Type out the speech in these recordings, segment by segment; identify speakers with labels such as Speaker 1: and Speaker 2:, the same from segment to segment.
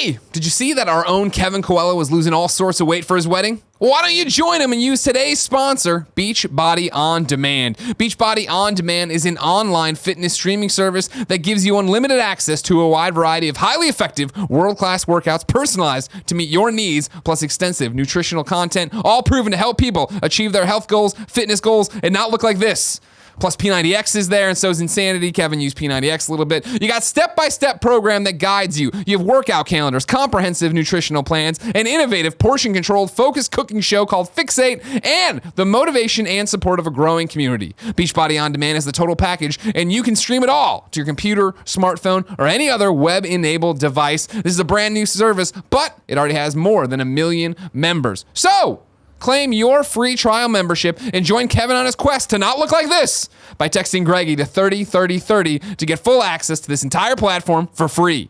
Speaker 1: Hey, did you see that our own Kevin Coelho was losing all sorts of weight for his wedding? Well, why don't you join him and use today's sponsor, Beachbody On Demand. Beachbody On Demand is an online fitness streaming service that gives you unlimited access to a wide variety of highly effective, world-class workouts personalized to meet your needs, plus extensive nutritional content, all proven to help people achieve their health goals, fitness goals, and not look like this. Plus P90X is there, and so is Insanity. Kevin used P90X a little bit. You got step-by-step program that guides you. You have workout calendars, comprehensive nutritional plans, an innovative portion-controlled focused cooking show called Fixate, and the motivation and support of a growing community. Beachbody On Demand is the total package, and you can stream it all to your computer, smartphone, or any other web-enabled device. This is a brand new service, but it already has more than 1 million members. So, claim your free trial membership and join Kevin on his quest to not look like this by texting Greggy to 303030 to get full access to this entire platform for free.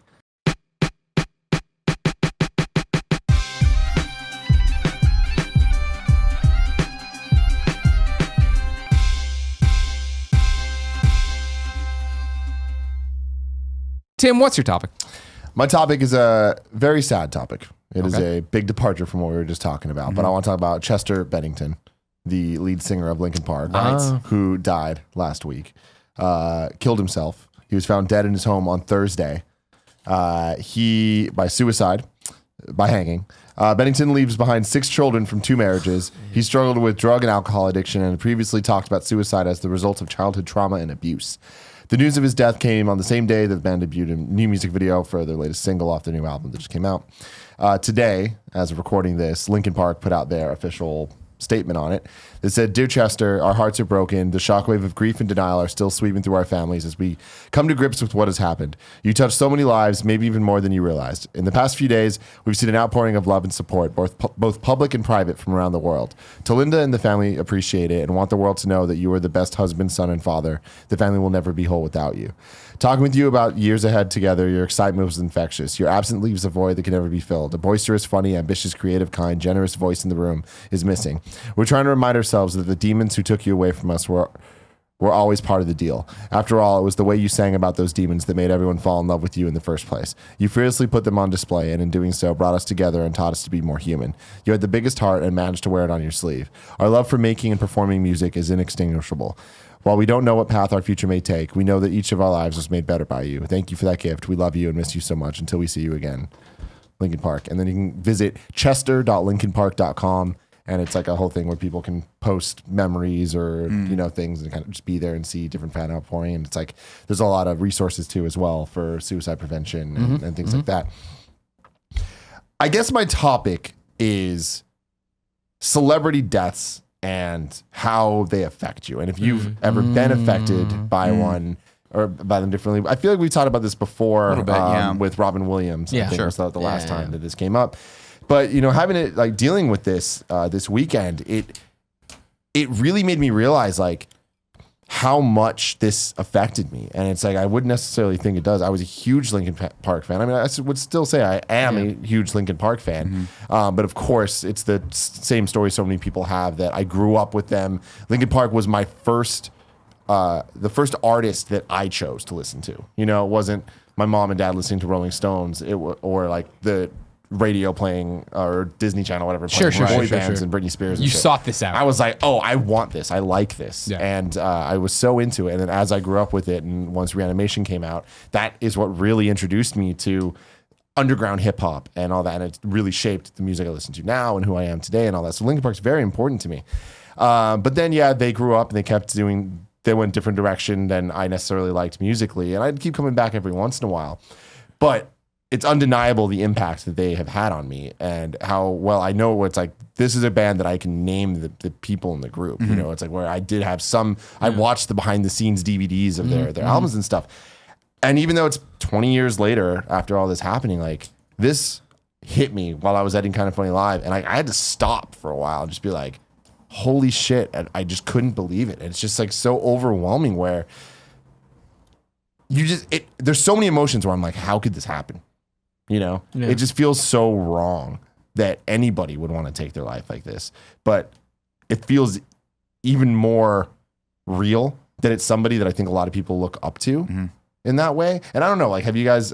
Speaker 1: Tim, what's your topic?
Speaker 2: My topic is a very sad topic. It is a big departure from what we were just talking about. But I want to talk about Chester Bennington, the lead singer of Linkin Park, who died last week, killed himself. He was found dead in his home on Thursday. By suicide, by hanging. Bennington leaves behind 6 children from 2 marriages. He struggled with drug and alcohol addiction and previously talked about suicide as the result of childhood trauma and abuse. The news of his death came on the same day that the band debuted a new music video for their latest single off their new album that just came out. Today, as of recording this, Linkin Park put out their official statement on it. They said, "Dear Chester, our hearts are broken. The shockwave of grief and denial are still sweeping through our families as we come to grips with what has happened. You touched so many lives, maybe even more than you realized. In the past few days, we've seen an outpouring of love and support, both public and private, from around the world. To Linda and the family appreciate it and want the world to know that you are the best husband, son, and father. The family will never be whole without you. Talking with you about years ahead together, your excitement was infectious. Your absence leaves a void that can never be filled. A boisterous, funny, ambitious, creative, kind, generous voice in the room is missing. We're trying to remind ourselves that the demons who took you away from us were always part of the deal. After all, it was the way you sang about those demons that made everyone fall in love with you in the first place. You fearlessly put them on display, and in doing so, brought us together and taught us to be more human. You had the biggest heart and managed to wear it on your sleeve. Our love for making and performing music is inextinguishable. While we don't know what path our future may take, we know that each of our lives was made better by you. Thank you for that gift. We love you and miss you so much until we see you again." Linkin Park. And then you can visit chester.linkinpark.com, and it's like a whole thing where people can post memories or things and kind of just be there and see different fan outpouring. And it's like there's a lot of resources too as well for suicide prevention and things like that. I guess my topic is celebrity deaths and how they affect you. And if you've ever been affected by one or by them differently. I feel like we've talked about this before with Robin Williams. I think was the last time that this came up. But, having it, like, dealing with this this weekend, it really made me realize, like, how much this affected me. And it's like, I wouldn't necessarily think it does. I was a huge Linkin Park fan. I mean, I would still say I am a huge Linkin Park fan. But of course, it's the same story so many people have, that I grew up with them. Linkin Park was my first, the first artist that I chose to listen to. It wasn't my mom and dad listening to Rolling Stones or like the radio playing or Disney Channel, whatever, playing boy bands and Britney Spears. And
Speaker 1: you
Speaker 2: shit.
Speaker 1: sought this out.
Speaker 2: I was like, oh, I want this. I like this. Yeah. And I was so into it. And then as I grew up with it, and once Reanimation came out, that is what really introduced me to underground hip hop and all that. And it really shaped the music I listen to now and who I am today and all that. So Linkin Park's very important to me. But then, they grew up and they went different direction than I necessarily liked musically. And I'd keep coming back every once in a while. But it's undeniable the impact that they have had on me and how well I know it's like, this is a band that I can name the people in the group. It's like where I did have I watched the behind the scenes DVDs of their albums and stuff. And even though it's 20 years later after all this happening, like, this hit me while I was editing Kind of Funny Live. And I had to stop for a while and just be like, holy shit. And I just couldn't believe it. And it's just like so overwhelming where there's so many emotions where I'm like, how could this happen? It just feels so wrong that anybody would want to take their life like this. But it feels even more real that it's somebody that I think a lot of people look up to in that way. And I don't know, like, have you guys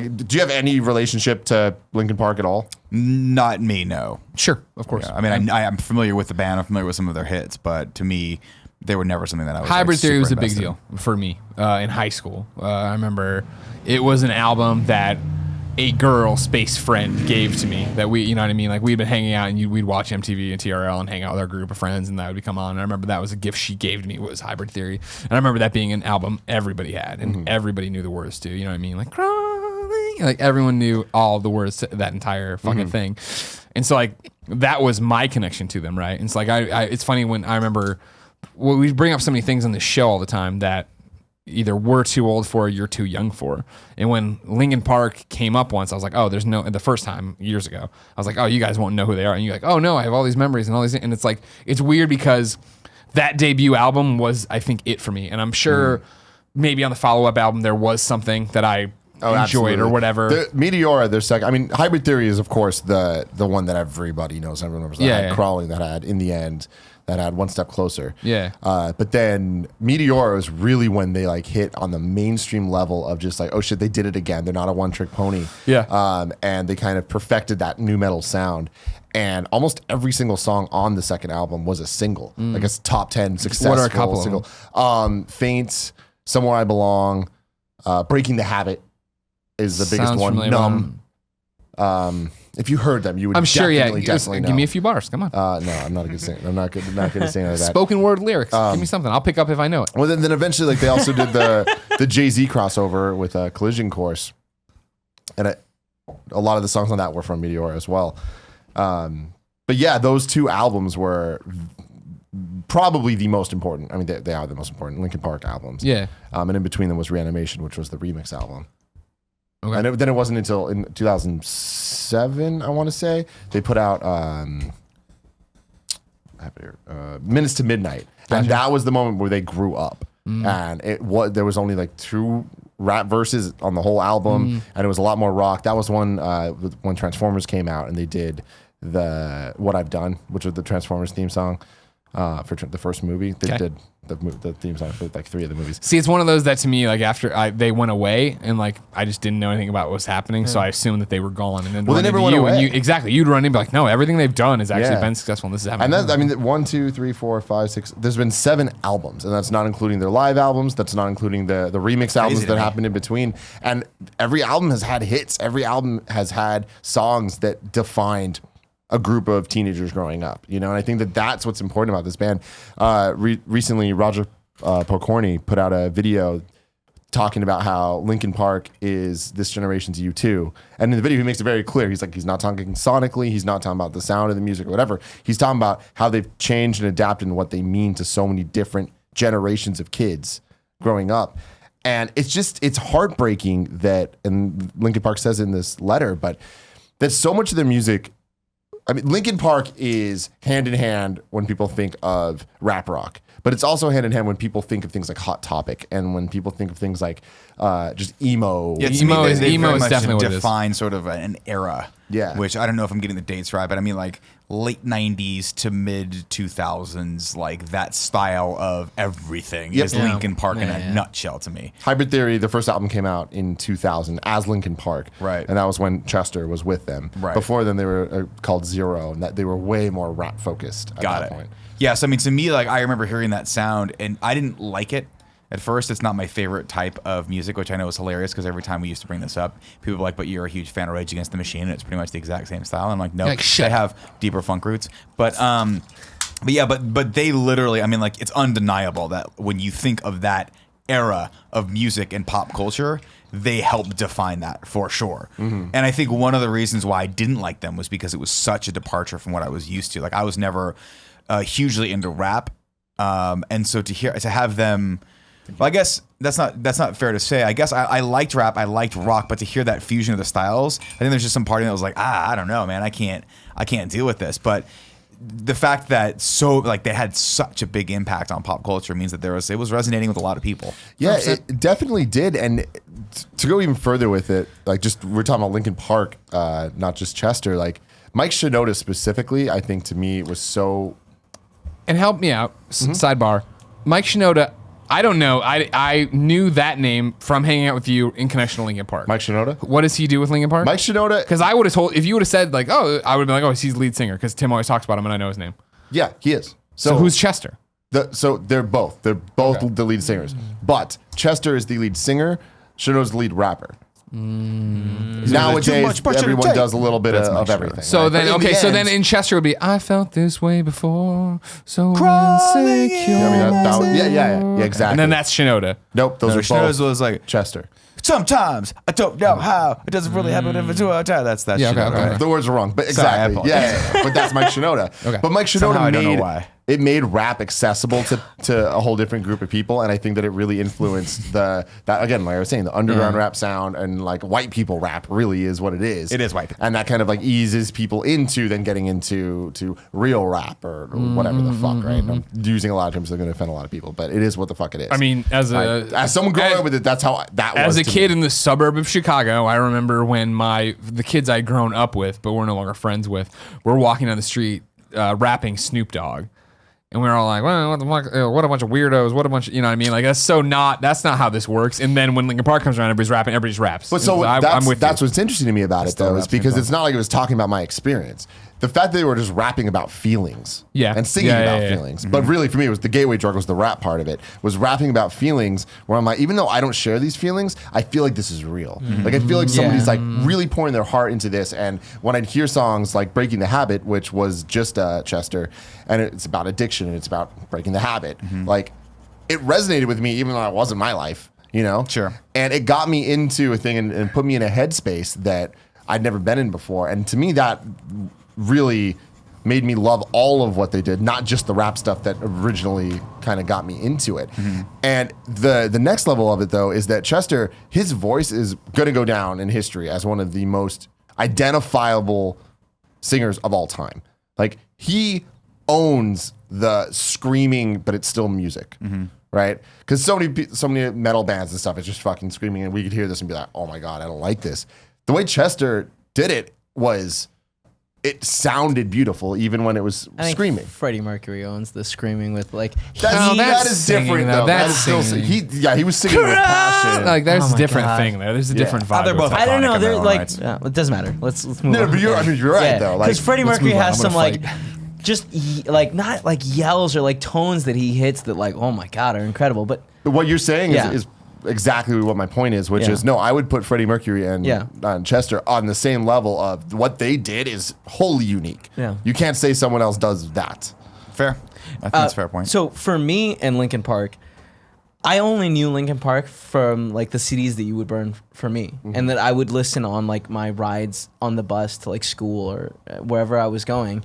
Speaker 2: Like, do you have any relationship to Linkin Park at all?
Speaker 3: Not me, no.
Speaker 1: Sure, of course.
Speaker 3: Yeah, I mean, I'm familiar with the band. I'm familiar with some of their hits, but to me, they were never something that I was.
Speaker 1: Hybrid Theory was a big
Speaker 3: invested
Speaker 1: deal for me in high school. I remember it was an album that a girl space friend gave to me that we, you know what I mean? Like we'd been hanging out and we'd watch MTV and TRL and hang out with our group of friends and that would come on. And I remember that was a gift she gave to me was Hybrid Theory. And I remember that being an album everybody had and everybody knew the words to, you know what I mean? Like crawling, like everyone knew all the words to that entire fucking thing. And so like that was my connection to them, right? And it's like it's funny when I remember we bring up so many things on the show all the time that either we're too old for or you're too young for. And when Linkin Park came up once, I was like, oh, there's no, the first time years ago, I was like, oh, you guys won't know who they are. And you're like, oh no, I have all these memories and all these, and it's like, it's weird because that debut album was, I think, it for me. And I'm sure maybe on the follow-up album, there was something that I enjoyed
Speaker 2: absolutely.
Speaker 1: or whatever.
Speaker 2: The Meteora, their second, I mean, Hybrid Theory is of course the one that everybody knows. Everyone remembers that had Crawling, that had In the End, that had One Step Closer.
Speaker 1: Yeah.
Speaker 2: But then Meteora was really when they like hit on the mainstream level of just like, oh shit, they did it again. They're not a one-trick pony.
Speaker 1: Yeah.
Speaker 2: And they kind of perfected that new metal sound. And almost every single song on the second album was a single, like a top 10 successful
Speaker 1: What are a couple
Speaker 2: single.
Speaker 1: of them?
Speaker 2: Faint, Somewhere I Belong, Breaking the Habit is the biggest
Speaker 1: Sounds
Speaker 2: one.
Speaker 1: familiar.
Speaker 2: Numb. If you heard them, you would
Speaker 1: I'm sure,
Speaker 2: definitely know.
Speaker 1: Give me a few bars. Come on.
Speaker 2: No, I'm not a good singer. I'm not good at singing like that.
Speaker 1: Spoken word lyrics. Give me something. I'll pick up if I know it.
Speaker 2: Well, then eventually, like they also did the Jay-Z crossover with Collision Course, and a lot of the songs on that were from Meteora as well. But yeah, those two albums were probably the most important. I mean, they are the most important Linkin Park albums.
Speaker 1: Yeah.
Speaker 2: And in between them was Reanimation, which was the remix album.
Speaker 1: Okay.
Speaker 2: And then it wasn't until in 2007, I want to say, they put out Minutes to Midnight.
Speaker 1: Gotcha.
Speaker 2: And that was the moment where they grew up. And there was only like 2 rap verses on the whole album, and it was a lot more rock. That was when Transformers came out and they did the What I've Done, which was the Transformers theme song for the first movie. They did the theme song for like 3 of the movies.
Speaker 1: See, it's one of those that to me, like after they went away and like I just didn't know anything about what was happening, so I assumed that they were gone. And then
Speaker 2: Well, they never went away.
Speaker 1: Exactly, you'd run in and be like, no, everything they've done has actually been successful. And this is happening.
Speaker 2: And I mean, 1, 2, 3, 4, 5, 6. There's been 7 albums, and that's not including their live albums. That's not including the remix albums that happened in between. And every album has had hits. Every album has had songs that defined a group of teenagers growing up, you know. And I think that's what's important about this band. Recently, Roger Pokorny put out a video talking about how Linkin Park is this generation's U2. And in the video, he makes it very clear. He's like, he's not talking sonically. He's not talking about the sound of the music or whatever. He's talking about how they've changed and adapted and what they mean to so many different generations of kids growing up. And it's heartbreaking that, and Linkin Park says in this letter, but that so much of their music, I mean, Linkin Park is hand in hand when people think of rap rock, but it's also hand in hand when people think of things like Hot Topic and when people think of things like just emo.
Speaker 3: Yeah,
Speaker 1: emo is definitely what it is.
Speaker 3: Define sort of an era.
Speaker 2: Yeah.
Speaker 3: Which I don't know if I'm getting the dates right, but I mean like late 90s to mid 2000s, like that style of everything is Linkin Park in a nutshell to me.
Speaker 2: Hybrid Theory, the first album came out in 2000 as Linkin Park.
Speaker 3: Right.
Speaker 2: And that was when Chester was with them.
Speaker 3: Right.
Speaker 2: Before then, they were called Zero, and that they were way more rap focused at that point.
Speaker 3: Yes, I mean, to me, like I remember hearing that sound, and I didn't like it. At first, it's not my favorite type of music, which I know is hilarious because every time we used to bring this up, people were like, but you're a huge fan of Rage Against the Machine, and it's pretty much the exact same style. I'm like, no, they have deeper funk roots. But they literally, I mean, like, it's undeniable that when you think of that era of music and pop culture, they helped define that for sure. Mm-hmm. And I think one of the reasons why I didn't like them was because it was such a departure from what I was used to. Like, I was never hugely into rap. And so to have them... Well, I guess that's not fair to say. I guess I liked rap, I liked rock, but to hear that fusion of the styles, I think there's just some part of me that was like, I don't know, man, I can't deal with this. But the fact that they had such a big impact on pop culture means that it was resonating with a lot of people.
Speaker 2: Yeah, it definitely did. And to go even further with it, like we're talking about Linkin Park, not just Chester. Like Mike Shinoda specifically, I think to me was so.
Speaker 1: And help me out. Sidebar, Mike Shinoda. I don't know. I knew that name from hanging out with you in connection to Linkin Park.
Speaker 2: Mike Shinoda?
Speaker 1: What does he do with Linkin Park?
Speaker 2: Mike Shinoda.
Speaker 1: Because I would have told, if you would have said like, oh, I would have been like, oh, he's the lead singer because Tim always talks about him and I know his name.
Speaker 2: Yeah, he is.
Speaker 1: So who's Chester?
Speaker 2: So they're both. They're both
Speaker 1: Okay.
Speaker 2: the lead singers. But Chester is the lead singer. Shinoda's the lead rapper. Nowadays, everyone does a little bit of everything.
Speaker 1: So
Speaker 2: right?
Speaker 1: then,
Speaker 2: But
Speaker 1: okay, so
Speaker 2: end-
Speaker 1: then in Chester would be, I felt this way before, so
Speaker 3: Crawling
Speaker 1: insecure.
Speaker 2: Yeah, I mean, yeah, exactly.
Speaker 1: And then that's Shinoda.
Speaker 2: Nope, those are
Speaker 3: Shinoda's
Speaker 2: both
Speaker 3: was like,
Speaker 2: Chester.
Speaker 3: sometimes I don't know how. It doesn't really happen if it's too hard. That's
Speaker 1: Yeah, okay,
Speaker 3: Shinoda,
Speaker 1: okay.
Speaker 3: right?
Speaker 2: The words are wrong, but
Speaker 3: Sorry, I
Speaker 2: exactly. Yeah, but that's Mike Shinoda.
Speaker 1: Okay.
Speaker 2: But Mike Shinoda
Speaker 3: Somehow I don't know why.
Speaker 2: It made rap accessible to a whole different group of people, and I think that it really influenced that again, like I was saying, the underground rap sound and like white people rap really is what it is.
Speaker 3: It is white people.
Speaker 2: and that kind of like eases people into then getting into real rap or whatever the fuck, right? And I'm using a lot of terms that are going to offend a lot of people, but it is what the fuck it is.
Speaker 1: I mean, as
Speaker 2: someone growing up with it, that's how that was.
Speaker 1: As a
Speaker 2: to
Speaker 1: kid
Speaker 2: me.
Speaker 1: in the suburb of Chicago, I remember when the kids I'd grown up with, but we're no longer friends with, were walking down the street rapping Snoop Dogg. And we were all like, well, what the fuck? What a bunch of weirdos. What a bunch of, you know what I mean? Like, that's not how this works. And then when Linkin Park comes around, everybody's rapping, everybody just raps.
Speaker 2: But so
Speaker 1: I'm with
Speaker 2: that's
Speaker 1: you.
Speaker 2: what's interesting to me about it, though, is because it's not like it was talking about my experience. The fact that they were just rapping about feelings and singing about feelings. But really, for me, it was the gateway drug was the rap part of it, was rapping about feelings where I'm like, even though I don't share these feelings, I feel like this is real. Like, I feel like somebody's like really pouring their heart into this. And when I'd hear songs like Breaking the Habit, which was just Chester, and it's about addiction and it's about breaking the habit, like, it resonated with me even though it wasn't my life, you know?
Speaker 3: Sure.
Speaker 2: And it got me into a thing and put me in a headspace that I'd never been in before. And to me, that really made me love all of what they did, not just the rap stuff that originally kind of got me into it. And the next level of it, though, is that Chester, his voice is going to go down in history as one of the most identifiable singers of all time. Like, he owns the screaming, but it's still music, right? Because so many metal bands and stuff is just fucking screaming, and we could hear this and be like, oh my God, I don't like this. The way Chester did it was... it sounded beautiful even when it was
Speaker 4: I think
Speaker 2: screaming.
Speaker 4: Freddie Mercury owns the screaming with like.
Speaker 2: That is
Speaker 1: singing,
Speaker 2: different
Speaker 1: though.
Speaker 2: though.
Speaker 1: That's
Speaker 2: That is still
Speaker 1: singing.
Speaker 2: he was singing with passion.
Speaker 1: Like, there's
Speaker 4: Oh
Speaker 1: a
Speaker 4: my
Speaker 1: different
Speaker 4: God.
Speaker 1: thing there. There's a different vibe.
Speaker 3: they're
Speaker 1: to
Speaker 3: both
Speaker 1: it.
Speaker 4: I don't
Speaker 3: iconic
Speaker 4: know.
Speaker 3: in
Speaker 4: They're
Speaker 3: their own
Speaker 4: like.
Speaker 3: rights.
Speaker 4: It doesn't matter. Let's move
Speaker 2: No,
Speaker 4: on.
Speaker 2: but you're right though. Like,
Speaker 4: Because Freddie
Speaker 2: let's
Speaker 4: Mercury
Speaker 2: move on.
Speaker 4: has
Speaker 2: I'm
Speaker 4: some
Speaker 2: gonna
Speaker 4: like,
Speaker 2: fight.
Speaker 4: just like not like yells or like tones that he hits that like, oh my God, are incredible. But
Speaker 2: What you're saying
Speaker 4: Yeah.
Speaker 2: is exactly what my point is, which
Speaker 4: Yeah.
Speaker 2: is no, I would put Freddie Mercury and Chester on the same level of what they did is wholly unique.
Speaker 4: Yeah.
Speaker 2: You can't say someone else does that.
Speaker 3: Fair. I think that's a fair point.
Speaker 4: So for me and Linkin Park, I only knew Linkin Park from like the CDs that you would burn for me, and that I would listen on like my rides on the bus to like school or wherever I was going,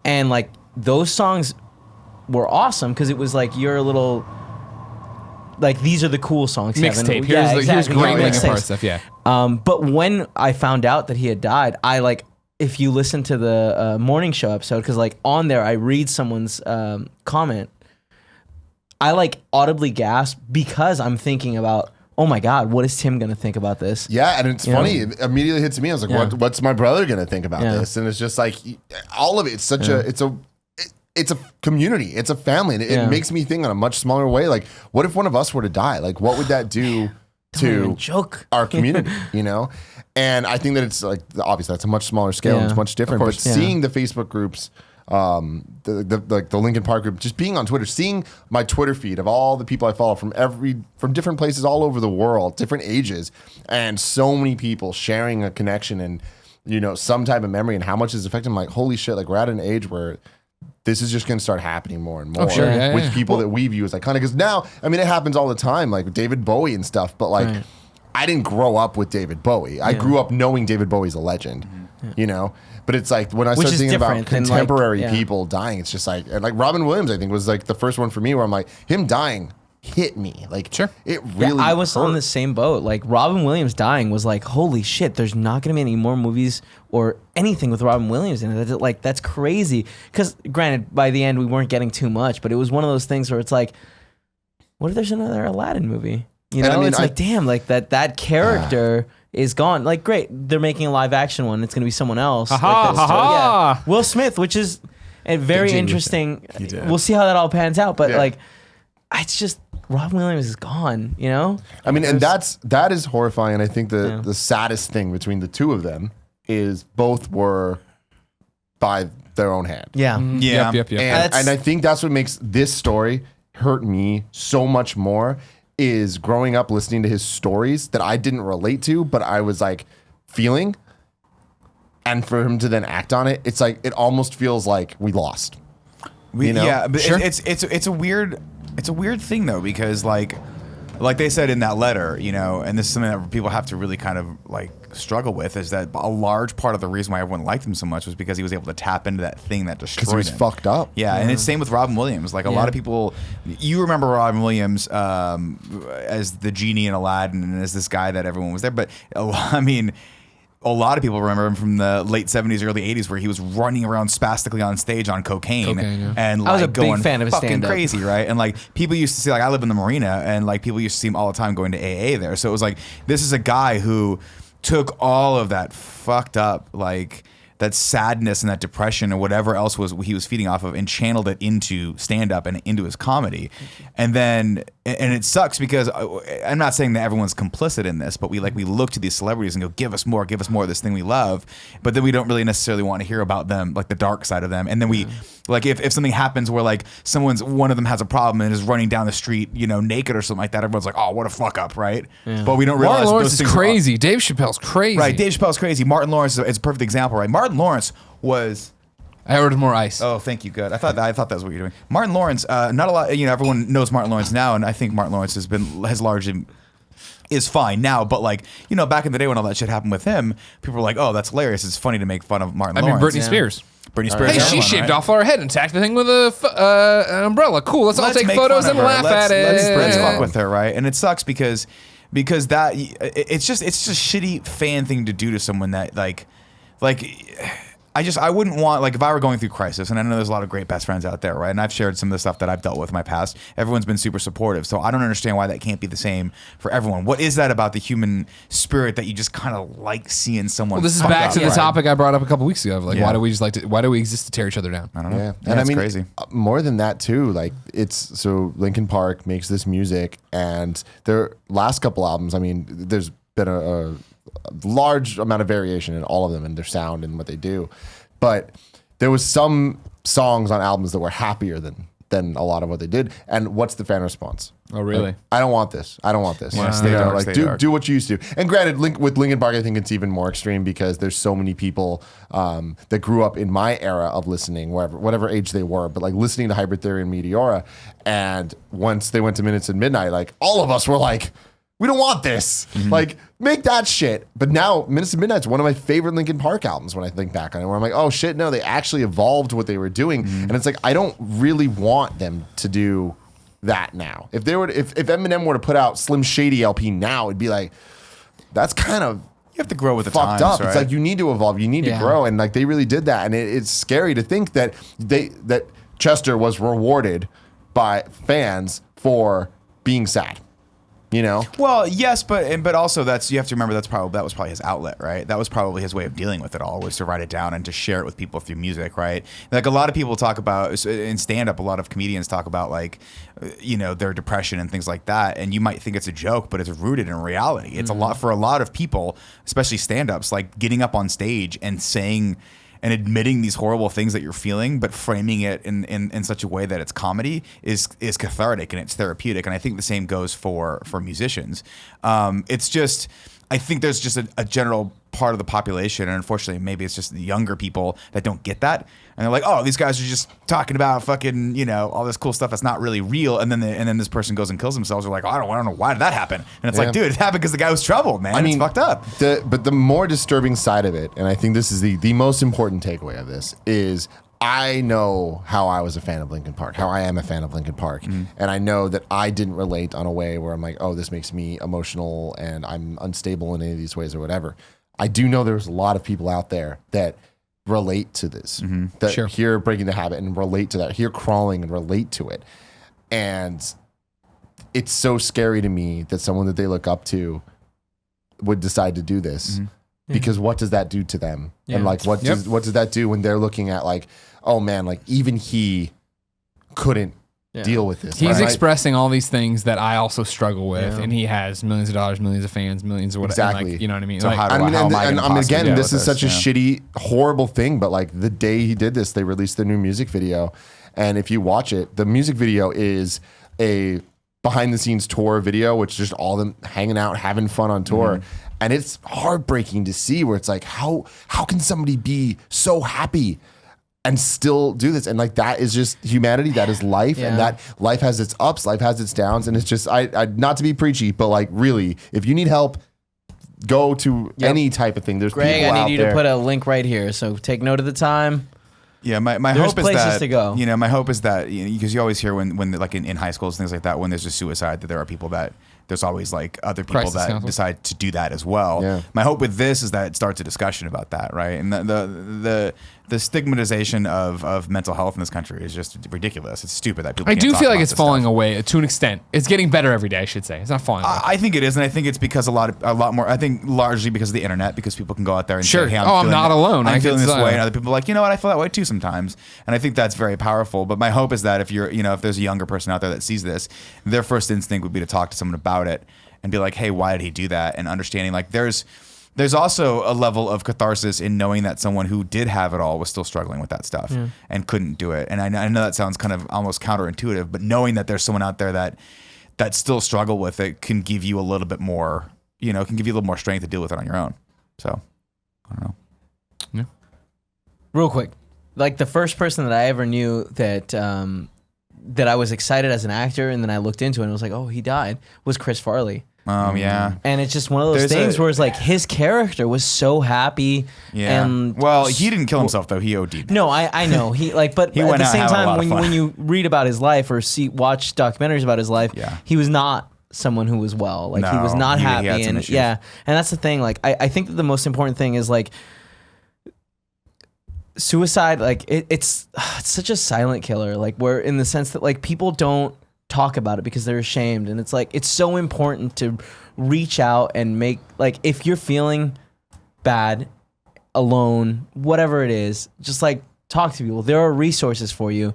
Speaker 4: and like those songs were awesome because it was like your little. Like, these are the cool songs.
Speaker 1: Mixtape.
Speaker 4: Yeah,
Speaker 1: Here's
Speaker 4: exactly.
Speaker 1: great
Speaker 4: Yeah,
Speaker 1: Linkin Park
Speaker 4: mixtapes.
Speaker 1: stuff. Yeah.
Speaker 4: But when I found out that he had died, I like, if you listen to the morning show episode, because like on there I read someone's comment, I like audibly gasp because I'm thinking about, oh my God, what is Tim gonna think about this?
Speaker 2: Yeah, and it's funny. It immediately hits me. I was like,
Speaker 4: Yeah.
Speaker 2: what's my brother gonna think about
Speaker 4: Yeah.
Speaker 2: this? And it's just like all of it. It's such it's a community. It's a family. And it makes me think on a much smaller way. Like, what if one of us were to die? Like, what would that do
Speaker 4: Don't even
Speaker 2: to
Speaker 4: joke.
Speaker 2: our community? You know? And I think that it's like obviously that's a much smaller scale. And
Speaker 4: Yeah.
Speaker 2: it's much different.
Speaker 4: Of course,
Speaker 2: but seeing the Facebook groups, the Linkin Park group, just being on Twitter, seeing my Twitter feed of all the people I follow from different places all over the world, different ages, and so many people sharing a connection and some type of memory and how much it's affecting. I'm like, holy shit! Like, we're at an age where this is just going to start happening more and more
Speaker 1: sure. Yeah,
Speaker 2: with
Speaker 1: yeah.
Speaker 2: people that we view as iconic. Because now, I mean, it happens all the time, like with David Bowie and stuff. But like,
Speaker 4: Right.
Speaker 2: I didn't grow up with David Bowie. I grew up knowing David Bowie's a legend. But it's like when I
Speaker 4: Which
Speaker 2: start
Speaker 4: is
Speaker 2: thinking about
Speaker 4: different than, like,
Speaker 2: contemporary
Speaker 4: yeah.
Speaker 2: people dying, it's just like, and like Robin Williams, I think was like the first one for me where I'm like, him dying hit me. Like,
Speaker 1: Sure.
Speaker 2: it really.
Speaker 4: I was on
Speaker 2: hurt.
Speaker 4: the same boat. Like, Robin Williams dying was like, holy shit, there's not going to be any more movies or anything with Robin Williams in it. Like, that's crazy. Because, granted, by the end, we weren't getting too much, but it was one of those things where it's like, what if there's another Aladdin movie? You know,
Speaker 2: And I mean,
Speaker 4: it's like, damn, like that character is gone. Like, great, they're making a live action one. It's going to be someone else.
Speaker 1: Ha
Speaker 4: Like,
Speaker 1: ha,
Speaker 4: that's-
Speaker 1: ha ha.
Speaker 4: Will Smith, which is a very
Speaker 2: Continue.
Speaker 4: interesting.
Speaker 3: He did.
Speaker 4: We'll see how that all pans out. But
Speaker 2: Yeah.
Speaker 4: like, it's just Robin Williams is gone, you know?
Speaker 2: I mean, and that is horrifying. And I think the saddest thing between the two of them is both were by their own hand.
Speaker 4: Yeah.
Speaker 3: Yeah.
Speaker 1: Yep.
Speaker 2: And I think that's what makes this story hurt me so much more is growing up listening to his stories that I didn't relate to, but I was like feeling. And for him to then act on it, it's like it almost feels like we lost. You know?
Speaker 3: Yeah, but
Speaker 1: Sure.
Speaker 3: it's a weird thing though, because like they said in that letter, you know, and this is something that people have to really kind of like struggle with, is that a large part of the reason why everyone liked him so much was because he was able to tap into that thing that destroyed
Speaker 2: Because he was
Speaker 3: him.
Speaker 2: fucked up.
Speaker 3: Yeah, and it's same with Robin Williams. Like a lot of people, you remember Robin Williams as the genie in Aladdin and as this guy that everyone was there, but I mean, a lot of people remember him from the late 70s, early 80s, where he was running around spastically on stage on cocaine and like
Speaker 4: I was a big
Speaker 3: going
Speaker 4: fan of his
Speaker 3: fucking
Speaker 4: stand-up.
Speaker 3: crazy, right? And like people used to see, like I live in the marina, and like people used to see him all the time going to AA there. So it was like, this is a guy who took all of that fucked up, like that sadness and that depression or whatever else he was feeding off of, and channeled it into stand-up and into his comedy. And then, and it sucks because I'm not saying that everyone's complicit in this, but we look to these celebrities and go, give us more of this thing we love. But then we don't really necessarily want to hear about them, like the dark side of them. And then we, like if something happens where like one of them has a problem and is running down the street, you know, naked or something like that, everyone's like, oh, what a fuck up, right? But we don't realize
Speaker 1: Martin Lawrence
Speaker 3: those
Speaker 1: is
Speaker 3: things
Speaker 1: crazy. Dave Chappelle's crazy.
Speaker 3: Right, Dave Chappelle's crazy. Martin Lawrence is a perfect example, right? Martin Lawrence was...
Speaker 1: I ordered more ice.
Speaker 3: Oh, thank you. Good. I thought that was what you're doing. Martin Lawrence, not a lot. You know, everyone knows Martin Lawrence now, and I think Martin Lawrence has largely is fine now. But like, you know, back in the day when all that shit happened with him, people were like, "Oh, that's hilarious. It's funny to make fun of Martin Lawrence."
Speaker 1: Britney Spears.
Speaker 3: Britney Spears.
Speaker 1: Hey, she
Speaker 3: everyone,
Speaker 1: shaved
Speaker 3: right?
Speaker 1: off her head and tacked the thing with an umbrella. Cool. Let's all
Speaker 3: Let's
Speaker 1: take
Speaker 3: make
Speaker 1: photos
Speaker 3: fun of
Speaker 1: and
Speaker 3: her.
Speaker 1: laugh
Speaker 3: Let's-
Speaker 1: at it.
Speaker 3: Let's fuck with her, right? And it sucks because that it's just a shitty fan thing to do to someone that like. I wouldn't want, like, if I were going through crisis, and I know there's a lot of great best friends out there, right? And I've shared some of the stuff that I've dealt with in my past. Everyone's been super supportive. So I don't understand why that can't be the same for everyone. What is that about the human spirit that you just kind of like seeing someone?
Speaker 1: Well, this is
Speaker 3: fuck
Speaker 1: back
Speaker 3: up,
Speaker 1: to the
Speaker 3: right?
Speaker 1: topic I brought up a couple weeks ago of like,
Speaker 3: Yeah.
Speaker 1: why do we exist to tear each other down?
Speaker 3: I don't know.
Speaker 2: Yeah,
Speaker 3: And
Speaker 2: I mean,
Speaker 3: crazy.
Speaker 2: more than that too. Like so Linkin Park makes this music, and their last couple albums. I mean, there's been a large amount of variation in all of them and their sound and what they do, but there was some songs on albums that were happier than a lot of what they did. And what's the fan response?
Speaker 1: Oh, really?
Speaker 2: Like, I don't want this. I don't want this.
Speaker 3: Yeah, stay dark,
Speaker 2: like
Speaker 3: stay dark.
Speaker 2: do what you used to. And granted, with Linkin Park, I think it's even more extreme because there's so many people that grew up in my era of listening, whatever age they were, but like listening to Hybrid Theory and Meteora. And once they went to Minutes at Midnight, like all of us were like, we don't want this. Like, make that shit. But now, Minutes to Midnight's one of my favorite Linkin Park albums when I think back on it, where I'm like, oh shit, no, they actually evolved what they were doing. And it's like, I don't really want them to do that now. If Eminem were to put out Slim Shady LP now, it'd be like, that's kind of
Speaker 3: You have to grow with the
Speaker 2: fucked
Speaker 3: times,
Speaker 2: up.
Speaker 3: right?
Speaker 2: It's like you need to evolve, you need to
Speaker 1: Yeah.
Speaker 2: grow, and like they really did that. And it's scary to think that that Chester was rewarded by fans for being sad. You know?
Speaker 3: Well, yes, but also you have to remember that was probably his outlet, right? That was probably his way of dealing with it all, was to write it down and to share it with people through music, right? Like a lot of people talk about in stand up, a lot of comedians talk about like, you know, their depression and things like that, and you might think it's a joke, but it's rooted in reality. It's a lot for a lot of people, especially stand ups, like getting up on stage and saying and admitting these horrible things that you're feeling, but framing it in such a way that it's comedy is cathartic and it's therapeutic. And I think the same goes for musicians. It's just, I think there's just a general part of the population, and unfortunately maybe it's just the younger people that don't get that, and they're like, oh, these guys are just talking about fucking, you know, all this cool stuff that's not really real, and then this person goes and kills themselves. They're like, oh, I don't know, why did that happen? And it's like, dude, it happened because the guy was troubled, man. It's fucked up.
Speaker 2: But the more disturbing side of it, and I think this is the most important takeaway of this, is I know how I was a fan of Linkin Park, how I am a fan of Linkin Park. And I know that I didn't relate on a way where I'm like, oh, this makes me emotional and I'm unstable in any of these ways or whatever. I do know there's a lot of people out there that relate to this, that hear Breaking the Habit and relate to that, hear Crawling and relate to it. And it's so scary to me that someone that they look up to would decide to do this. Because what does that do to them? And like, what does that do when they're looking at like, oh man, like even he couldn't deal with this.
Speaker 1: He's
Speaker 2: right?
Speaker 1: expressing all these things that I also struggle with,
Speaker 4: Yeah.
Speaker 1: and he has millions of dollars, millions of fans, millions of whatever.
Speaker 2: Exactly.
Speaker 1: Like, you know what I mean?
Speaker 3: So
Speaker 1: Like,
Speaker 3: how do
Speaker 2: I mean,
Speaker 3: how am I
Speaker 2: and
Speaker 3: gonna
Speaker 2: I mean,
Speaker 3: possibly
Speaker 2: again,
Speaker 3: deal
Speaker 2: this
Speaker 3: with
Speaker 2: is such a
Speaker 3: Yeah.
Speaker 2: shitty, horrible thing. But like the day he did this, they released the new music video, and if you watch it, the music video is a behind the scenes tour video, which is just all them hanging out, having fun on tour. And it's heartbreaking to see where it's like, how can somebody be so happy and still do this? And like, that is just humanity. That is life.
Speaker 4: Yeah.
Speaker 2: And that life has its ups, life has its downs. And it's just, I not to be preachy, but like really, if you need help, go to any type of thing. There's
Speaker 4: Greg,
Speaker 2: people
Speaker 4: I
Speaker 2: out
Speaker 4: need you
Speaker 2: there.
Speaker 4: to put a link right here. So take note of the time.
Speaker 3: Yeah, my
Speaker 4: There's
Speaker 3: hope is
Speaker 4: places
Speaker 3: that
Speaker 4: to go.
Speaker 3: You know, my hope is that because you always hear when like in high schools and things like that, when there's a suicide, that there are people that there's always like other people
Speaker 1: Crisis
Speaker 3: that
Speaker 1: counsel.
Speaker 3: decide to do that as well.
Speaker 2: Yeah.
Speaker 3: My hope with this is that it starts a discussion about that, right? And the stigmatization of mental health in this country is just ridiculous. It's stupid that people.
Speaker 1: I
Speaker 3: can't
Speaker 1: do
Speaker 3: talk
Speaker 1: feel like
Speaker 3: about
Speaker 1: it's
Speaker 3: this
Speaker 1: falling
Speaker 3: stuff.
Speaker 1: away to an extent. It's getting better every day, I should say. It's not falling away.
Speaker 3: I think it is, and I think it's because a lot more. I think largely because of the internet, because people can go out there and
Speaker 1: Sure.
Speaker 3: say, "Hey,
Speaker 1: I'm
Speaker 3: feeling
Speaker 1: not alone. I
Speaker 3: I'm
Speaker 1: can
Speaker 3: feeling this
Speaker 1: decide."
Speaker 3: way," and other people are like, "You know what? I feel that way too sometimes." And I think that's very powerful. But my hope is that if if there's a younger person out there that sees this, their first instinct would be to talk to someone about it and be like, "Hey, why did he do that?" And understanding like there's also a level of catharsis in knowing that someone who did have it all was still struggling with that stuff and couldn't do it. And I know that sounds kind of almost counterintuitive, but knowing that there's someone out there that still struggle with it can give you a little bit more, can give you a little more strength to deal with it on your own. So, I don't know.
Speaker 4: Real quick, like the first person that I ever knew that that I was excited as an actor, and then I looked into it and was like, oh, he died, was Chris Farley.
Speaker 3: Yeah.
Speaker 4: And it's just one of those
Speaker 3: There's
Speaker 4: things
Speaker 3: a-
Speaker 4: where it's like his character was so happy.
Speaker 3: Yeah.
Speaker 4: And
Speaker 3: Well, he didn't kill himself though. He OD'd.
Speaker 4: No, I know he like, but
Speaker 3: He
Speaker 4: at
Speaker 3: went
Speaker 4: the
Speaker 3: out
Speaker 4: same
Speaker 3: having a lot
Speaker 4: time,
Speaker 3: of fun.
Speaker 4: when you read about his life or watch documentaries about his life,
Speaker 3: Yeah.
Speaker 4: he was not someone who was well. Like he was
Speaker 3: No,
Speaker 4: not
Speaker 3: he
Speaker 4: happy,
Speaker 3: had some
Speaker 4: and
Speaker 3: issues.
Speaker 4: yeah, and that's the thing. Like I think that the most important thing is like suicide. Like it's such a silent killer. Like where in the sense that like people don't talk about it because they're ashamed, and it's like it's so important to reach out and make like if you're feeling bad, alone, whatever it is, just like talk to people. There are resources for you.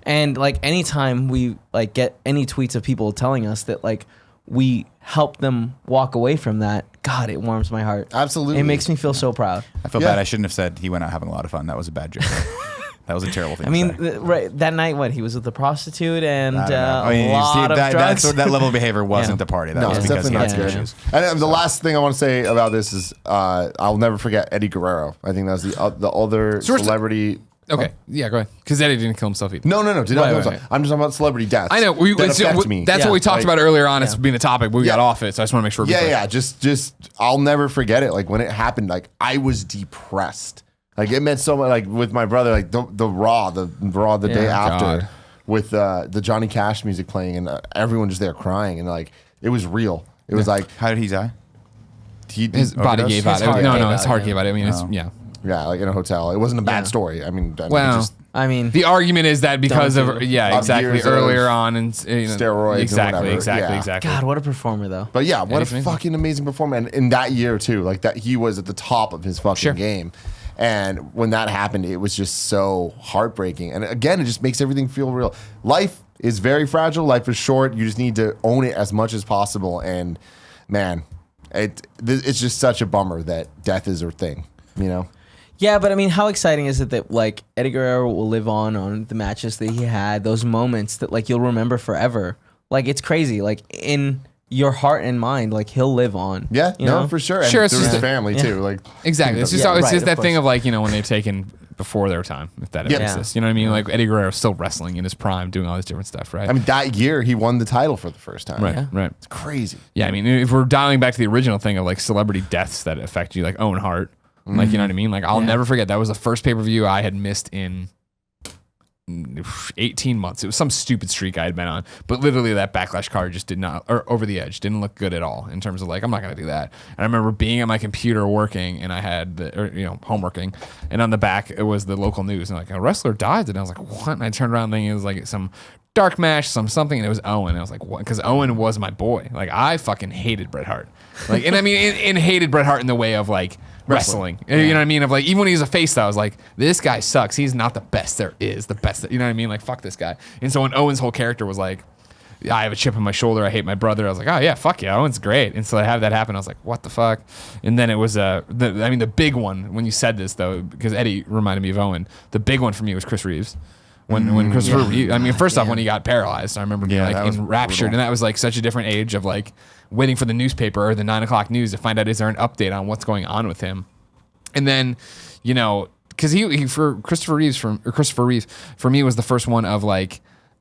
Speaker 4: And like anytime we like get any tweets of people telling us that like we help them walk away from that, God, it warms my heart.
Speaker 2: Absolutely.
Speaker 4: It makes me feel so proud.
Speaker 3: I feel
Speaker 2: Yeah.
Speaker 3: bad. I shouldn't have said he went out having a lot of fun. That was a bad joke. That was a terrible thing.
Speaker 4: I mean,
Speaker 3: to say.
Speaker 4: right that night, what he was with a prostitute and
Speaker 3: I don't know. I mean,
Speaker 4: a lot of drugs.
Speaker 3: that level of behavior wasn't
Speaker 4: Yeah.
Speaker 3: the party. That
Speaker 2: No,
Speaker 3: was
Speaker 2: it's
Speaker 3: because he
Speaker 2: definitely
Speaker 3: had
Speaker 2: not
Speaker 3: some
Speaker 2: good.
Speaker 3: issues.
Speaker 2: And the last thing I want to say about this is I'll never forget Eddie Guerrero. I think that was the other
Speaker 1: So we're-
Speaker 2: celebrity.
Speaker 1: Okay, yeah, go ahead. Because Eddie didn't kill himself either.
Speaker 2: No. Did not
Speaker 4: Right,
Speaker 2: kill
Speaker 4: right,
Speaker 2: himself.
Speaker 4: right.
Speaker 2: I'm just talking about celebrity deaths.
Speaker 1: I know.
Speaker 2: That affect me.
Speaker 1: That's
Speaker 4: Yeah.
Speaker 1: what we talked
Speaker 2: Like-
Speaker 1: about earlier on as
Speaker 2: Yeah.
Speaker 1: being the topic, but we got
Speaker 2: Yeah.
Speaker 1: off it. So I just want to make sure.
Speaker 2: Yeah. Just I'll never forget it. Like when it happened, like I was depressed. Like it meant so much. Like with my brother, like the raw the day
Speaker 4: Yeah.
Speaker 2: after
Speaker 1: God.
Speaker 2: with the Johnny Cash music playing and everyone just there crying and like it was real. It was like
Speaker 3: How did he die?
Speaker 1: His body
Speaker 3: overdose?
Speaker 1: gave out.
Speaker 4: His heart
Speaker 1: No,
Speaker 4: gave
Speaker 1: his
Speaker 4: out,
Speaker 1: heart
Speaker 4: yeah.
Speaker 1: gave out. I mean, it's,
Speaker 3: Oh.
Speaker 1: yeah.
Speaker 2: yeah, like in a hotel. It wasn't a bad
Speaker 4: Yeah.
Speaker 2: story. I mean,
Speaker 1: Well,
Speaker 2: just
Speaker 4: I mean,
Speaker 1: The argument is that because
Speaker 4: Don't
Speaker 1: of
Speaker 4: do it.
Speaker 1: exactly
Speaker 2: years of
Speaker 1: earlier on and
Speaker 2: steroids and
Speaker 1: exactly,
Speaker 2: whatever.
Speaker 1: exactly,
Speaker 2: Yeah.
Speaker 1: exactly.
Speaker 4: God, what a performer though.
Speaker 2: But yeah, what
Speaker 1: he's
Speaker 2: a
Speaker 1: amazing.
Speaker 2: fucking amazing performer. And in that year too, like that he was at the top of his fucking
Speaker 1: Sure.
Speaker 2: game. And when that happened, it was just so heartbreaking. And again, it just makes everything feel real. Life is very fragile. Life is short. You just need to own it as much as possible. And man, it's just such a bummer that death is a thing, you know?
Speaker 4: Yeah, but I mean, how exciting is it that like Eddie Guerrero will live on the matches that he had, those moments that like you'll remember forever. Like it's crazy. Like in your heart and mind, like he'll live on.
Speaker 2: Yeah,
Speaker 4: you
Speaker 2: no,
Speaker 4: know?
Speaker 2: for sure. And
Speaker 1: Sure, it's
Speaker 2: through
Speaker 1: just
Speaker 2: his
Speaker 1: a-
Speaker 2: family
Speaker 4: yeah.
Speaker 2: too. Like
Speaker 1: Exactly. It's just,
Speaker 4: Yeah,
Speaker 1: it's
Speaker 4: right,
Speaker 1: just
Speaker 4: of
Speaker 1: that
Speaker 4: course.
Speaker 1: thing of like, when they've taken before their time, if that
Speaker 2: Yeah.
Speaker 1: exists. You know what I mean? Like Eddie Guerrero's still wrestling in his prime, doing all this different stuff, right?
Speaker 2: I mean, that year he won the title for the first time.
Speaker 1: right,
Speaker 4: Yeah.
Speaker 1: right.
Speaker 2: It's crazy.
Speaker 1: Yeah, I mean, if we're dialing back to the original thing of like celebrity deaths that affect you, like Owen Hart, like, you know what I mean? Like, I'll never forget. That was the first pay-per-view I had missed in 18 months. It was some stupid streak I had been on, but literally that Backlash card just did not, or Over the Edge didn't look good at all in terms of like, I'm not going to do that. And I remember being at my computer working and I had home working, and on the back it was the local news and like a wrestler died, and I was like, what? And I turned around thinking it was like some dark match, something, and it was Owen. And I was like, what? Because Owen was my boy. Like, I fucking hated Bret Hart. Like, and I mean, and hated Bret Hart in the way of like wrestling. You know what I mean? Of like, even when he was a face, though, I was like, this guy sucks. He's not the best there is. The best, you know what I mean? Like, fuck this guy. And so when Owen's whole character was like, I have a chip on my shoulder, I hate my brother, I was like, oh yeah, fuck yeah, Owen's great. And so I have that happen. I was like, what the fuck? And then it was the big one when you said this though, because Eddie reminded me of Owen. The big one for me was Chris Reeves. When Christopher, I mean, first off, when he got paralyzed, I remember being like enraptured, and that was like such a different age of like waiting for the newspaper or the 9 o'clock news to find out is there an update on what's going on with him, and then, you know, because he for Christopher Reeves for me was the first one of like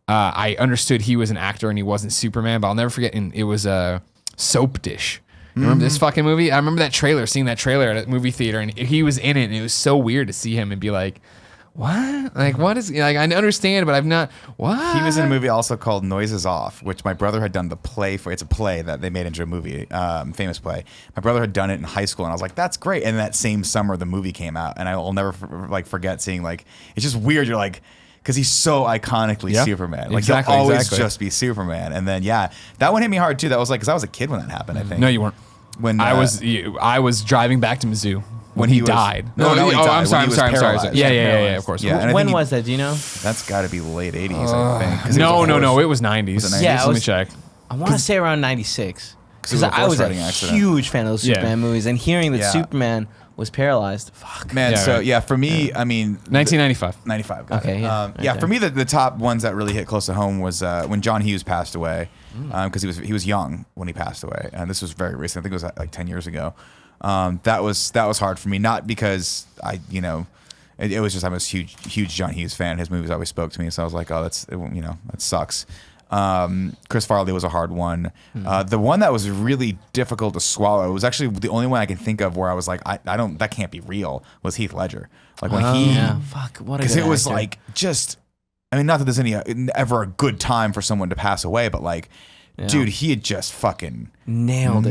Speaker 1: I understood he was an actor and he wasn't Superman, but I'll never forget. And it was a Soap Dish. Remember this fucking movie? I remember that trailer, seeing that trailer at a movie theater, and he was in it, and it was so weird to see him and be like, what? Like, what is, like, I understand, but I've not, what?
Speaker 3: He was in a movie also called Noises Off, which my brother had done the play for. It's a play that they made into a movie, famous play. My brother had done it in high school, and I was like, that's great. And that same summer, the movie came out, and I will never forget seeing, like, it's just weird. You're like, because he's so iconically Superman. Like, he'll always just be Superman. And then, yeah, that one hit me hard, too. That was like, because I was a kid when that happened, I think.
Speaker 1: No, you weren't.
Speaker 3: When
Speaker 1: I was driving back to Mizzou when he died.
Speaker 3: No, he died.
Speaker 1: I'm sorry. Yeah, of course.
Speaker 3: Yeah,
Speaker 4: When was that? Do you know?
Speaker 3: That's got to be late 80s, I think.
Speaker 1: No, it was 90s.
Speaker 3: Was it 90s?
Speaker 4: Yeah,
Speaker 1: Let me check.
Speaker 4: I want to say around 96. Because
Speaker 3: it was a
Speaker 4: I was a
Speaker 3: horse riding accident.
Speaker 4: huge fan of those Superman movies, and hearing that
Speaker 3: Yeah.
Speaker 4: Superman was paralyzed, fuck.
Speaker 3: Man,
Speaker 1: Yeah,
Speaker 3: so
Speaker 1: right.
Speaker 3: yeah, for me, I mean,
Speaker 1: 1995.
Speaker 3: 95. Got
Speaker 4: Okay,
Speaker 3: it.
Speaker 4: yeah,
Speaker 3: Yeah,
Speaker 4: right
Speaker 3: yeah.
Speaker 4: there.
Speaker 3: For me, the top ones that really hit close to home was when John Hughes passed away, because he was young when he passed away, and this was very recent. I think it was like 10 years ago. That was hard for me, not because it was just I'm a huge John Hughes fan. His movies always spoke to me, so I was like, oh, that sucks. Chris Farley was a hard one. The one that was really difficult to swallow, it was actually the only one I can think of where I was like, I don't, that can't be real, was Heath Ledger. Like when
Speaker 4: Fuck, what a
Speaker 3: because
Speaker 4: good
Speaker 3: it was
Speaker 4: actor.
Speaker 3: like just, I mean, not that there's ever a good time for someone to pass away, but like, dude, he had just fucking
Speaker 4: Nailed it.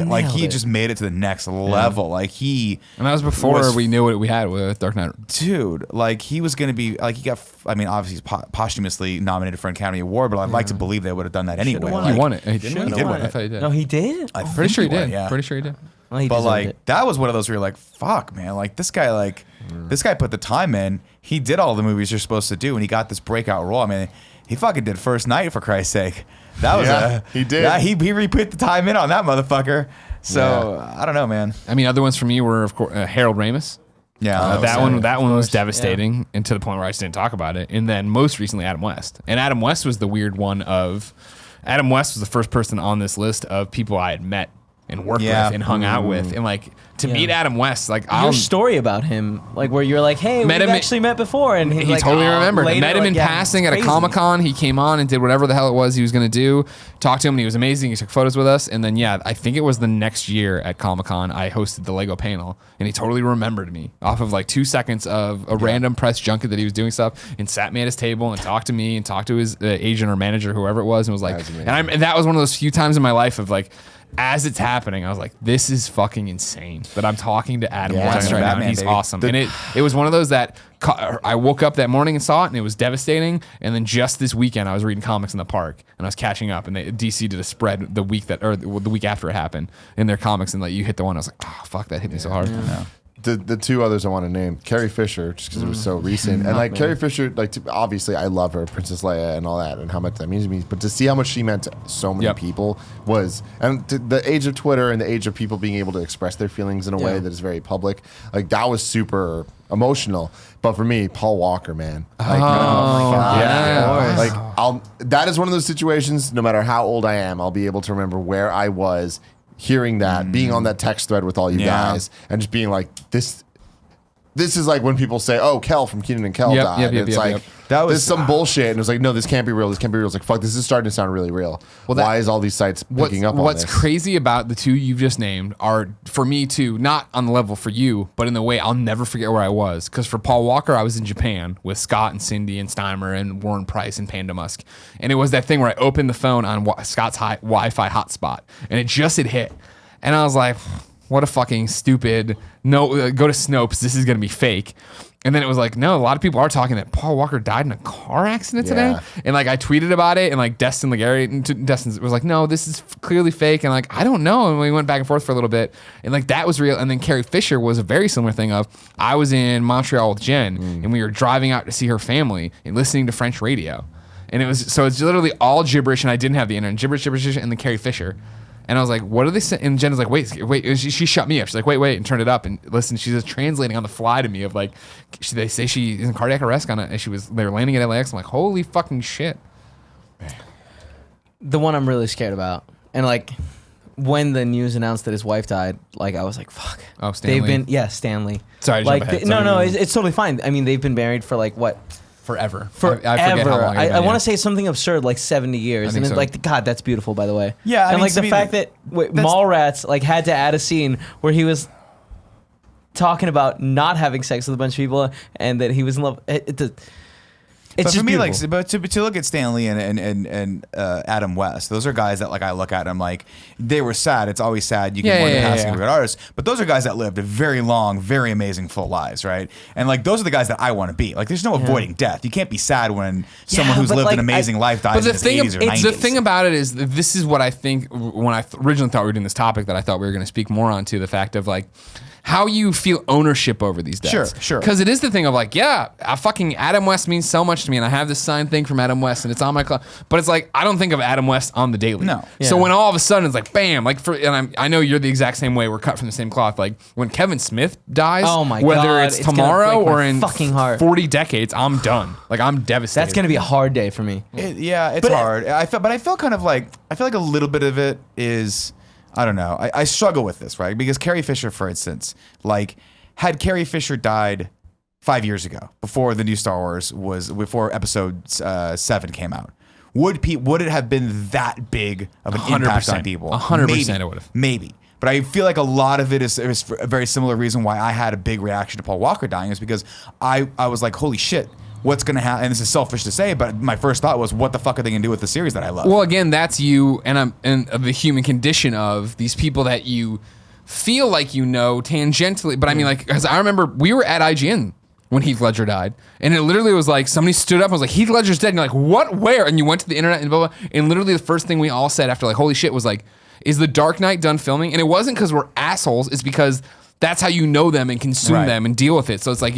Speaker 3: Like he
Speaker 4: Nailed
Speaker 3: had just made it to the next level. Like he,
Speaker 1: And that was before we knew what we had with Dark Knight.
Speaker 3: dude, like he was gonna be like he got. I mean, obviously he's posthumously nominated for an Academy Award, but I'd like to believe they would have done that anyway.
Speaker 4: won
Speaker 3: Like,
Speaker 1: He won it. He didn't
Speaker 3: He
Speaker 1: win
Speaker 3: did
Speaker 1: it.
Speaker 3: win
Speaker 1: I
Speaker 3: it.
Speaker 1: thought he did.
Speaker 4: No, he did?
Speaker 3: I
Speaker 1: Pretty sure he
Speaker 3: won,
Speaker 1: did.
Speaker 3: yeah.
Speaker 1: Pretty sure he did.
Speaker 4: Well, he
Speaker 3: But
Speaker 4: deserved
Speaker 3: like
Speaker 4: it.
Speaker 3: that was one of those where you're like, fuck, man, like this guy, this guy put the time in. He did all the movies you're supposed to do, and he got this breakout role. I mean, he fucking did First Night, for Christ's sake. That was
Speaker 2: he did.
Speaker 3: Yeah, he put the time in on that motherfucker. So I don't know, man.
Speaker 1: I mean, other ones for me were, of course, Harold Ramis.
Speaker 3: Yeah,
Speaker 1: That one was devastating, and to the point where I just didn't talk about it. And then most recently, Adam West. And Adam West was the weird one of. Adam West was the first person on this list of people I had met and worked with and hung out with, and like to meet Adam West, like
Speaker 4: Your story about him, like where you're like, hey, we've actually met before, and
Speaker 1: he
Speaker 4: like,
Speaker 1: totally remembered.
Speaker 4: later,
Speaker 1: Met him in
Speaker 4: like,
Speaker 1: passing at a
Speaker 4: crazy.
Speaker 1: Comic-Con. He came on and did whatever the hell it was he was going to do. Talked to him, and he was amazing. He took photos with us, and then I think it was the next year at Comic-Con, I hosted the Lego panel, and he totally remembered me off of like 2 seconds of a random press junket that he was doing stuff, and sat me at his table and talked to me and talked to his agent or manager, whoever it was, and was like, and that was one of those few times in my life of like, as it's happening, I was like, this is fucking insane that I'm talking to Adam West right now, and he's awesome. And it was one of those that I woke up that morning and saw it, and it was devastating. And then just this weekend, I was reading comics in the park, and I was catching up, and DC did a spread the week after it happened in their comics, and like you hit the one, I was like, oh fuck, that hit me so hard.
Speaker 3: Yeah.
Speaker 2: The two others I want to name, Carrie Fisher, just because it was so recent, and like Carrie Fisher, like obviously I love her, Princess Leia, and all that, and how much that means to me. But to see how much she meant to so many people was, and the age of Twitter and the age of people being able to express their feelings in a way that is very public, like that was super emotional. But for me, Paul Walker, man, like, that is one of those situations. No matter how old I am, I'll be able to remember where I was. Hearing that, being on that text thread with all you guys, and just being like, this is like when people say, "Oh, Kel from Keenan and Kel died." It's like
Speaker 3: that was
Speaker 2: this is some bullshit, and it was like, no, this can't be real. This can't be real. It's like, fuck, this is starting to sound really real. Well, why is all these sites picking up on
Speaker 1: What's
Speaker 2: this?
Speaker 1: crazy about the two you've just named are, for me too, not on the level for you, but in the way I'll never forget where I was. Because for Paul Walker, I was in Japan with Scott and Cindy and Steimer and Warren Price and Panda Musk, and it was that thing where I opened the phone on Scott's Wi-Fi hotspot, and it just had hit. And I was like, what a fucking stupid, no, go to Snopes, this is going to be fake. And then it was like, no, a lot of people are talking that Paul Walker died in a car accident today. And like I tweeted about it, and like Destin was like, no, this is clearly fake. And like, I don't know. And we went back and forth for a little bit, and like that was real. And then Carrie Fisher was a very similar thing of, I was in Montreal with Jen, and we were driving out to see her family and listening to French radio. And it's literally all gibberish, and I didn't have the internet. Gibberish, and then Carrie Fisher. And I was like, what are they saying? And Jen was like, wait. She shut me up. She's like, wait, and turned it up and listened. She's just translating on the fly to me of like, they say she is in cardiac arrest on it, and they were landing at LAX. I'm like, holy fucking shit.
Speaker 4: The one I'm really scared about, and like when the news announced that his wife died, like I was like, fuck.
Speaker 1: Oh, Stanley.
Speaker 4: Stanley.
Speaker 1: Sorry,
Speaker 4: like
Speaker 1: jump ahead.
Speaker 4: no, it's totally fine. I mean, they've been married for like what?
Speaker 1: Forever.
Speaker 4: I
Speaker 1: forget how long.
Speaker 4: I want to say something absurd like 70 years, and it's
Speaker 1: so.
Speaker 4: like, God, that's beautiful, by the way.
Speaker 3: Yeah, I
Speaker 4: and
Speaker 3: mean,
Speaker 4: like
Speaker 3: to
Speaker 4: the
Speaker 3: me,
Speaker 4: fact that Mallrats like had to add a scene where he was talking about not having sex with a bunch of people, and that he was in love. It's
Speaker 3: but
Speaker 4: just
Speaker 3: for me,
Speaker 4: beautiful.
Speaker 3: like, to look at Stan Lee and Adam West, those are guys that like I look at and I'm like, they were sad. It's always sad. You can mourn the passing of a great artist, but those are guys that lived a very long, very amazing, full lives, right? And like those are the guys that I want to be. Like, there's no avoiding death. You can't be sad when someone who's lived
Speaker 4: like,
Speaker 3: an amazing life dies in his 80s or 90s.
Speaker 1: The thing about it is, this is what I think when I originally thought we were doing this topic, that I thought we were going to speak more on, to the fact of like, how you feel ownership over these deaths.
Speaker 3: Sure.
Speaker 1: Because it is the thing of like, fucking Adam West means so much to me, and I have this signed thing from Adam West, and it's on my club. But it's like, I don't think of Adam West on the daily.
Speaker 3: No.
Speaker 1: So
Speaker 4: Yeah.
Speaker 1: when all of a sudden it's like, bam, like I know you're the exact same way. We're cut from the same cloth. Like when Kevin Smith dies,
Speaker 4: Oh my
Speaker 1: whether
Speaker 4: God,
Speaker 1: it's
Speaker 4: it's gonna
Speaker 1: tomorrow
Speaker 4: break my
Speaker 1: or in
Speaker 4: fucking heart.
Speaker 1: 40 decades, I'm done. Like I'm devastated.
Speaker 4: That's gonna be a hard day for me.
Speaker 3: It's hard. I feel kind of like, I feel like a little bit of it is, I don't know. I struggle with this, right? Because Carrie Fisher, for instance, like, had Carrie Fisher died 5 years ago, before the new Star Wars before Episode 7 came out, would it have been that big of an impact on people?
Speaker 1: 100% it would have.
Speaker 3: Maybe. But I feel like a lot of it is for a very similar reason why I had a big reaction to Paul Walker dying, is because I was like, holy shit, what's going to happen? And this is selfish to say, but my first thought was, what the fuck are they going to do with the series that I love?
Speaker 1: Well, again, that's you and the human condition of these people that you feel like you know tangentially. But I mean, like, because I remember we were at IGN when Heath Ledger died, and it literally was like somebody stood up and was like, Heath Ledger's dead. And you're like, what? Where? And you went to the internet and blah, blah. And literally the first thing we all said after like, holy shit, was like, is The Dark Knight done filming? And it wasn't because we're assholes. It's because that's how you know them and consume them and deal with it. So it's like,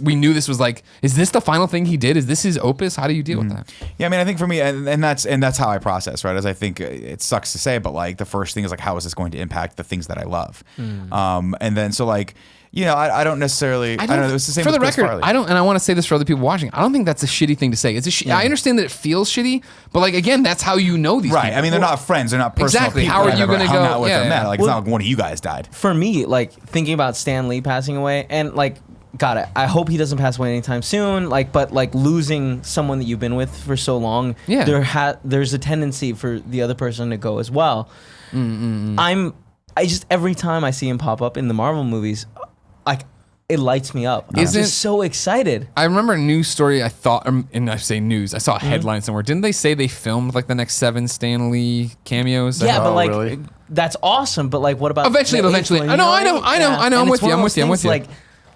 Speaker 1: we knew this was like, is this the final thing he did? Is this his opus? How do you deal with that?
Speaker 3: Yeah, I mean, I think for me, and that's how I process, right? As I think it sucks to say, but like the first thing is like, how is this going to impact the things that I love? And then so like, you know, I don't necessarily. I don't know. It's the same
Speaker 1: for
Speaker 3: with
Speaker 1: the
Speaker 3: Chris
Speaker 1: record.
Speaker 3: Farley.
Speaker 1: I don't, and I want to say this for other people watching. I don't think that's a shitty thing to say. It's I understand that it feels shitty, but like again, that's how you know these
Speaker 3: Right.
Speaker 1: people.
Speaker 3: I mean, they're not friends. They're not personal
Speaker 1: Exactly.
Speaker 3: people.
Speaker 1: How are
Speaker 3: I've
Speaker 1: you
Speaker 3: ever
Speaker 1: gonna
Speaker 3: hung
Speaker 1: go-
Speaker 3: out with
Speaker 1: yeah,
Speaker 3: or
Speaker 1: yeah.
Speaker 3: met. Like, it's not like one of you guys died.
Speaker 4: For me, like thinking about Stan Lee passing away, and like, God, I hope he doesn't pass away anytime soon. Like, but like losing someone that you've been with for so long, there's a tendency for the other person to go as well. I just, every time I see him pop up in the Marvel movies, like, it lights me up. I'm just so excited.
Speaker 1: I remember a news story. I thought, and I say news. I saw a headline somewhere. Didn't they say they filmed like the next 7 Stan Lee cameos?
Speaker 4: Yeah, but like,
Speaker 2: really?
Speaker 4: that's awesome. But like, what about
Speaker 1: Eventually.
Speaker 4: the eighth one?
Speaker 1: I know. I'm with you.
Speaker 4: Like,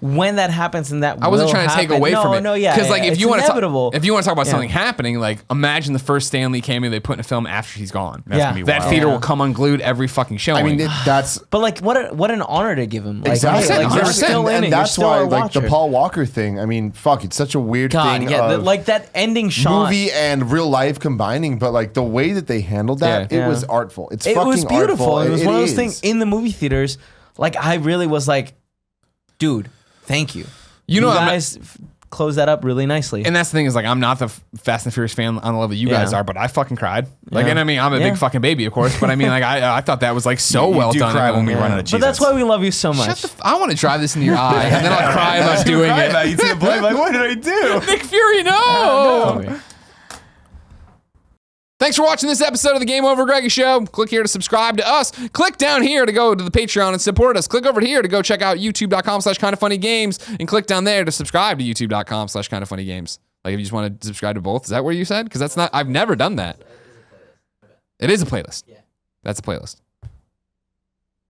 Speaker 4: when that happens, and that
Speaker 1: I wasn't
Speaker 4: will
Speaker 1: tif take
Speaker 4: happen-
Speaker 1: away from it.
Speaker 4: No, yeah,
Speaker 1: Because like, if
Speaker 4: it's
Speaker 1: you want to
Speaker 4: inevitable.
Speaker 1: talk about
Speaker 4: Yeah.
Speaker 1: something happening, like imagine the first Stan Lee cameo they put in a film after he's gone.
Speaker 3: That's gonna be
Speaker 1: That
Speaker 3: wild.
Speaker 1: theater will come unglued every fucking showing.
Speaker 2: I mean, that's
Speaker 4: But like, what an honor to give him. Like,
Speaker 2: exactly.
Speaker 4: hey, like, you're
Speaker 1: 100%.
Speaker 4: still in
Speaker 2: and
Speaker 4: it.
Speaker 2: that's
Speaker 4: you're still
Speaker 2: why,
Speaker 4: a
Speaker 2: like the
Speaker 4: watcher.
Speaker 2: Paul Walker thing. I mean, fuck, it's such a weird
Speaker 4: God,
Speaker 2: thing.
Speaker 4: yeah,
Speaker 2: of
Speaker 4: like that ending shot.
Speaker 2: movie and real life combining, but like the way that they handled that,
Speaker 1: Yeah.
Speaker 2: it was artful. It's
Speaker 4: It
Speaker 2: fucking
Speaker 4: was beautiful.
Speaker 2: artful.
Speaker 4: It was one of those
Speaker 2: is.
Speaker 4: things in the movie theaters. Like, I really was like, dude, thank you.
Speaker 1: You know, I'm not-
Speaker 4: guys closed that up really nicely.
Speaker 1: And that's the thing is like, I'm not the Fast and Furious fan on the level you guys
Speaker 4: Yeah.
Speaker 1: are, but I fucking cried. Like,
Speaker 4: Yeah.
Speaker 1: and I mean, I'm a
Speaker 4: Yeah.
Speaker 1: big fucking baby, of course, but I mean, like, I thought that was like so
Speaker 3: You
Speaker 1: well
Speaker 3: do
Speaker 1: done.
Speaker 3: cry when we run out of
Speaker 4: but
Speaker 3: cheese.
Speaker 4: that's why we love you so much.
Speaker 1: I want to drive this into your eye, and then I'll cry about doing it.
Speaker 3: You see the blame, like, what did I do?
Speaker 1: Nick Fury, no! Thanks for watching this episode of the Game Over Greggy Show. Click here to subscribe to us. Click down here to go to the Patreon and support us. Click over here to go check out youtube.com/kindoffunnygames and click down there to subscribe to youtube.com/kindoffunnygames. Like, if you just want to subscribe to both, is that what you said? Because that's not, I've never done that. It is a playlist. Yeah. That's a playlist.